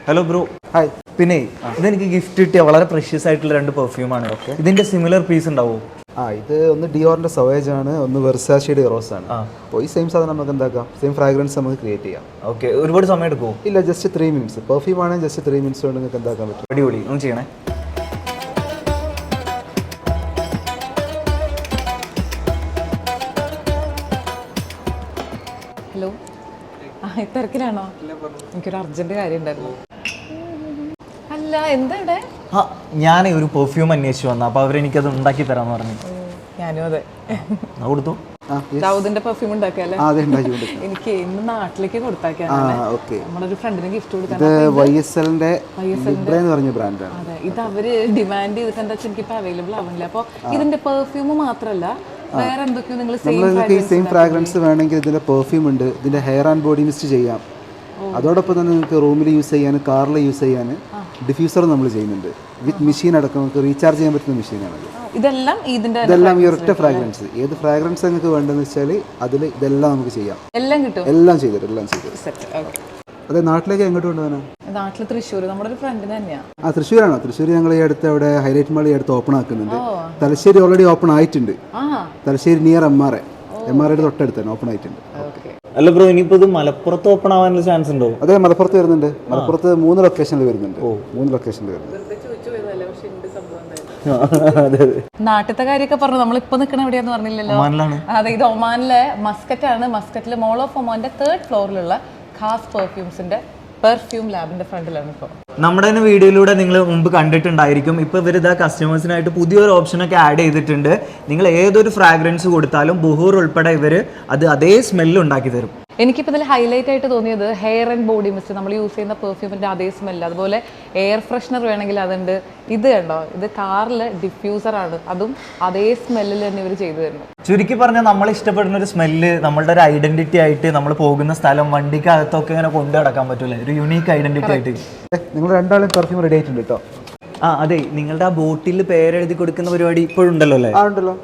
Hello bro. Hi. പിന്നെ ഇതെനിക്ക് gift കിട്ടിയ വളരെ പ്രഷ്യസ് ആയിട്ടുള്ള 2 പെർഫ്യൂമാണ്. ഇതിന്റെ സിമിലർ പീസ് ഉണ്ടാവും? ഇത് ഒന്ന് ഡിയോറിന്റെ സവേജ് ആണ്, ഒന്ന് വെർസാഷിയുടെ റോസ് ആണ്. അപ്പോൾ ഈ സെയിം സാധനം നമുക്ക് എന്താക്കാം, സെയിം ഫ്രാഗ്രൻസ് നമുക്ക് ക്രിയേറ്റ് ചെയ്യാം. ഓക്കെ, ഒരുപാട് സമയം എടുക്കുമോ? ഇല്ല, ജസ്റ്റ് 3 minutes. പെർഫ്യൂം ആണെങ്കിൽ ജസ്റ്റ് 3 minutes കൊണ്ട് നിങ്ങൾക്ക് എന്താക്കാൻ പറ്റും. അടിപൊളി, ഒന്ന് ചെയ്യണേ. ഹലോ, തിരക്കിലാണോ? എനിക്കൊരു അർജന്റ് കാര്യം ഉണ്ടായിരുന്നു. അല്ല, എന്താ ഇവിടെ? ഞാൻ ഒരു പെർഫ്യൂം അന്വേഷിച്ചു വന്നു, അപ്പോൾ അവരെനിക്കത് ഉണ്ടാക്കി തരാമെന്ന് പറഞ്ഞു. ഞാനും അതെ. കൊടുത്തു. ദാവൂദിന്റെ പെർഫ്യൂം ഉണ്ടാക്കിയാലേ? എനിക്ക് ഇന്ന് നാട്ടിലേക്ക് കൊടുത്താക്കാണ്. നമ്മുടെ ഒരു ഫ്രണ്ടിന് ഗിഫ്റ്റ് കൊടുക്കാൻ. അതെ, ഇത് അവര് ഡിമാൻഡ് ചെയ്തിട്ട് എന്താ വെച്ചാൽ എനിക്കിപ്പോ അവൈലബിൾ ആവുന്നില്ല. അപ്പൊ ഇതിന്റെ പെർഫ്യൂം മാത്രല്ല, വേറെ എന്തൊക്കെയോ നിങ്ങൾ സെയിം ഫ്രാഗ്രൻസ് വേണമെങ്കിൽ ഇതിന്റെ പെർഫ്യൂം ഉണ്ട്, ഇതിന്റെ ഹെയർ ആൻഡ് ബോഡി മിസ്റ്റ് ചെയ്യാം. അതോടൊപ്പം തന്നെ നിങ്ങൾക്ക് റൂമിൽ യൂസ് ചെയ്യാൻ, കാറിൽ യൂസ് ചെയ്യാൻ ഡിഫ്യൂസർ നമ്മൾ ചെയ്യുന്നുണ്ട്. വിത്ത് മെഷീൻ അടക്കം നമുക്ക് റീചാർജ് ചെയ്യാൻ പറ്റുന്ന മെഷീനാണ്. ഇതെല്ലാം ഈ ഒരൊറ്റ ഫ്രാഗ്രൻസ്. ഏത് ഫ്രാഗ്രൻസ് നിങ്ങൾക്ക് വേണ്ടതെന്ന് വെച്ചാൽ അതിൽ ഇതെല്ലാം നമുക്ക് ചെയ്യാം. എല്ലാം ചെയ്തിട്ട്. അതെ, നാട്ടിലേക്ക് എങ്ങോട്ട് കൊണ്ടുപോകാനാ? നാട്ടിൽ തൃശ്ശൂർ, നമ്മുടെ ഒരു ഫ്രണ്ടിന് തന്നെയാണ്. തൃശ്ശൂരാണോ? തൃശ്ശൂർ ഞങ്ങൾ ഈ അടുത്ത് അവിടെ ഹൈലൈറ്റ് മാൾ ഈ അടുത്ത് ഓപ്പൺ ആക്കുന്നുണ്ട്. തലശ്ശേരി ഓൾറെഡി ഓപ്പൺ ആയിട്ടുണ്ട്. തലശ്ശേരി നിയർ എംആർഐയുടെ തൊട്ടടുത്ത് ഓപ്പൺ ആയിട്ടുണ്ട്. അല്ല ബ്രോ, ഇനിയിപ്പോ ഇത് മലപ്പുറത്ത് ഓപ്പൺ ആവാനുള്ള ചാൻസ് ഉണ്ടോ? അതെ, മലപ്പുറത്ത് വരുന്നുണ്ട്. മലപ്പുറത്ത് 3 ലൊക്കേഷനിൽ വരുന്നുണ്ട്. 3 ലൊക്കേഷനിൽ വരുന്നുണ്ട്. നാട്ടിലത്തെ കാര്യമൊക്കെ പറഞ്ഞു. നമ്മളിപ്പോ നിൽക്കണ എവിടെയാന്ന് പറഞ്ഞില്ലല്ലോ. അതെ, ഇത് ഒമാനിലെ മസ്കറ്റ് ആണ്. മസ്കറ്റിലെ മോൾ ഓഫ് ഒമാന്റെ 3rd ഫ്ലോറിലുള്ള ഖാസ് പെർഫ്യൂംസിന്റെ പെർഫ്യൂം ലാബിന്റെ ഫ്രണ്ടിലാണ് ഇപ്പോൾ. നമ്മുടെ തന്നെ വീഡിയോയിലൂടെ നിങ്ങൾ മുമ്പ് കണ്ടിട്ടുണ്ടായിരിക്കും. ഇപ്പോൾ ഇവർ ഇതാ കസ്റ്റമേഴ്സിനായിട്ട് പുതിയൊരു ഓപ്ഷനൊക്കെ ആഡ് ചെയ്തിട്ടുണ്ട്. നിങ്ങൾ ഏതൊരു ഫ്രാഗ്രൻസ് കൊടുത്താലും ബുഹൂർ ഉൾപ്പെടെ ഇവർ അതേ സ്മെല്ല് ഉണ്ടാക്കി തരും. എനിക്കിപ്പോൾ ഇതിൽ ഹൈലൈറ്റ് ആയിട്ട് തോന്നിയത് ഹെയർ ആൻഡ് ബോഡി മിസ്റ്റ്, നമ്മൾ യൂസ് ചെയ്യുന്ന പെർഫ്യൂമിൻ്റെ അതേ സ്മെല്ല്. അതുപോലെ എയർ ഫ്രഷ്നർ വേണമെങ്കിൽ അതുണ്ട്. ഇത് കണ്ടോ, ഇത് കാറിൽ ഡിഫ്യൂസറാണ്, അതും അതേ സ്മെല്ലിൽ തന്നെ ഇവർ ചെയ്തു തരുന്നു. ചുരുക്കി പറഞ്ഞാൽ നമ്മൾ ഇഷ്ടപ്പെടുന്ന ഒരു സ്മെല്ല് നമ്മളുടെ ഒരു ഐഡന്റിറ്റി ആയിട്ട് നമ്മൾ പോകുന്ന സ്ഥലം, വണ്ടിക്കകത്തൊക്കെ ഇങ്ങനെ കൊണ്ടു നടക്കാൻ പറ്റൂലേ, ഒരു യുണീക്ക് ഐഡന്റിറ്റി ആയിട്ട്. നിങ്ങൾ രണ്ടാളും പെർഫ്യൂം റെഡി ആയിട്ടുണ്ട് കേട്ടോ. അതെ, നിങ്ങളുടെ ആ ബോട്ടിൽ പേരെഴുതി കൊടുക്കുന്ന പരിപാടി ഇപ്പോഴുണ്ടല്ലോ അല്ലേ? ഉണ്ടല്ലോ.